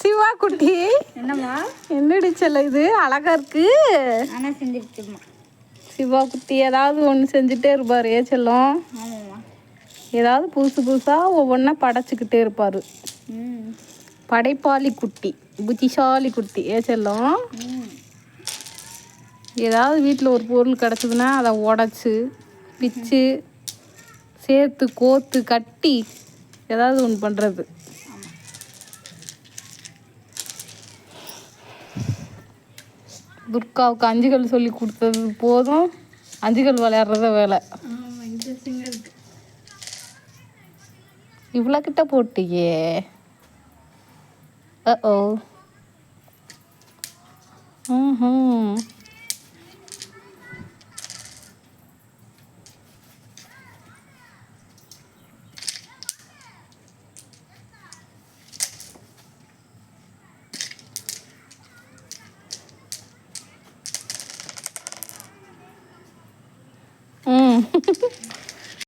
சிவா குட்டி என்னம்மா என்னடி செல்ல இது அழகா இருக்கு. ஆனால் செஞ்சிருச்சுமா. சிவா குட்டி ஏதாவது ஒன்று செஞ்சுட்டே இருப்பார். செல்லம் ஆமாம்மா. ஏதாவது புதுசு புதுசாக ஒவ்வொன்றா படைச்சிக்கிட்டே இருப்பார். படைப்பாளி குட்டி, புத்திசாலி குட்டி. செல்லம் ஏதாவது வீட்டில் ஒரு பொருள் கிடச்சிதுன்னா அதை உடச்சி பிச்சு சேர்த்து கோத்து கட்டி ஏதாவது ஒன்று பண்ணுறது. துர்காவுக்கு அஞ்சுகள் சொல்லி கொடுத்தது போதும், அஞ்சுகள் விளையாடுறத வேலை. இவ்வளோ கிட்ட போட்டியே. ஓ ம் ம்